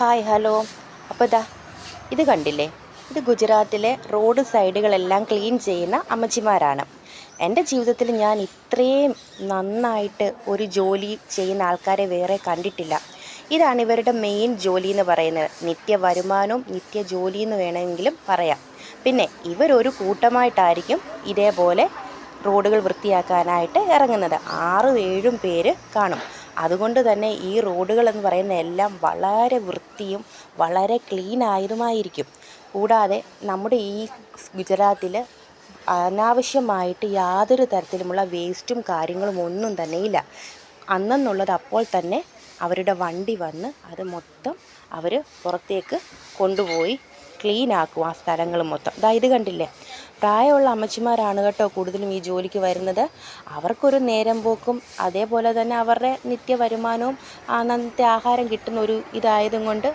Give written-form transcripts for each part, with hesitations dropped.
Hi hello. അപ്പോൾ ഇത് കണ്ടില്ലേ, ഇത് ഗുജറാത്തിലെ റോഡ് സൈഡുകളെല്ലാം ക്ലീൻ ചെയ്യുന്ന അമ്മച്ചിമാരാണ്. എൻ്റെ ജീവിതത്തിൽ ഞാൻ ഇത്രയും നന്നായിട്ട് ഒരു ജോലി ചെയ്യുന്ന ആൾക്കാരെ വേറെ കണ്ടിട്ടില്ല. ഇതാണ് ഇവരുടെ മെയിൻ ജോലി എന്ന് പറയുന്നത്. നിത്യ വരുമാനവും നിത്യ ജോലി എന്ന് വേണമെങ്കിലും പറയാം. പിന്നെ ഇവരൊരു കൂട്ടമായിട്ടായിരിക്കും ഇതേപോലെ റോഡുകൾ വൃത്തിയാക്കാനായിട്ട് ഇറങ്ങുന്നത്. 6-7 പേര് കാണും. അതുകൊണ്ട് തന്നെ ഈ റോഡുകൾ എന്ന് പറയുന്ന എല്ലാം വളരെ വൃത്തിയും വളരെ ക്ലീൻ ആയതുമായിരിക്കും. കൂടാതെ നമ്മുടെ ഈ ഗുജറാത്തിൽ അനാവശ്യമായിട്ട് യാതൊരു തരത്തിലുമുള്ള വേസ്റ്റും കാര്യങ്ങളും ഒന്നും തന്നെ ഇല്ല. അന്നെന്നുള്ളത് അപ്പോൾ തന്നെ അവരുടെ വണ്ടി വന്ന് അത് മൊത്തം അവർ പുറത്തേക്ക് കൊണ്ടുപോയി ക്ലീൻ ആക്കും ആ സ്ഥലങ്ങൾ മൊത്തം. ഇത് കണ്ടില്ലേ, പ്രായമുള്ള അമ്മച്ചിമാരാണ് കേട്ടോ കൂടുതലും ഈ ജോലിക്ക് വരുന്നത്. അവർക്കൊരു നേരം പോക്കും അതേപോലെ തന്നെ അവരുടെ നിത്യ വരുമാനവും അന്നത്തെ ആഹാരം കിട്ടുന്ന ഒരു ഇതായതും കൊണ്ട്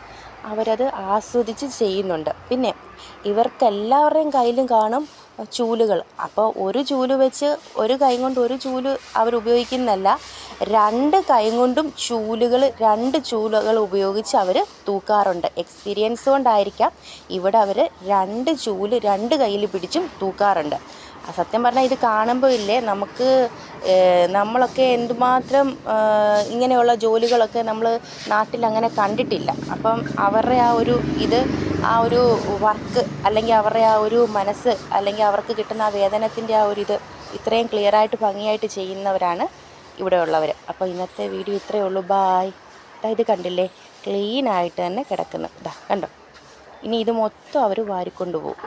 അവരത് ആസ്വദിച്ച് ചെയ്യുന്നുണ്ട്. പിന്നെ ഇവർക്കെല്ലാവരുടെയും കയ്യിലും കാണും ചൂലുകൾ. അപ്പോൾ ഒരു ചൂല് വെച്ച് ഒരു കൈ കൊണ്ട് ഒരു ചൂല് അവർ ഉപയോഗിക്കുന്നതല്ല, 2 കൈ കൊണ്ടും രണ്ട് ചൂലുകൾ ഉപയോഗിച്ച് അവർ തൂക്കാറുണ്ട്. എക്സ്പീരിയൻസ് കൊണ്ടായിരിക്കാം ഇവിടെ അവർ 2 ചൂല് 2 കയ്യിൽ പിടിച്ചും തൂക്കാറുണ്ട്. സത്യം പറഞ്ഞാൽ ഇത് കാണുമ്പോൾ ഇല്ലേ, നമ്മളൊക്കെ എന്തുമാത്രം ഇങ്ങനെയുള്ള ജോലികളൊക്കെ നമ്മൾ നാട്ടിൽ അങ്ങനെ കണ്ടിട്ടില്ല. അപ്പം അവരുടെ ആ ഒരു വർക്ക് അല്ലെങ്കിൽ അവരുടെ ആ ഒരു മനസ്സ് അല്ലെങ്കിൽ അവർക്ക് കിട്ടുന്ന ആ വേതനത്തിൻ്റെ ആ ഒരു ഇത്രയും ക്ലിയറായിട്ട് ഭംഗിയായിട്ട് ചെയ്യുന്നവരാണ് ഇവിടെ ഉള്ളവർ. അപ്പോൾ ഇന്നത്തെ വീഡിയോ ഇത്രയേ ഉള്ളൂ. ബായ്. ഇത് കണ്ടില്ലേ, ക്ലീനായിട്ട് തന്നെ കിടക്കുന്നു. കണ്ടോ. ഇനി ഇത് മൊത്തം അവർ വാരിക്കൊണ്ട് പോകും.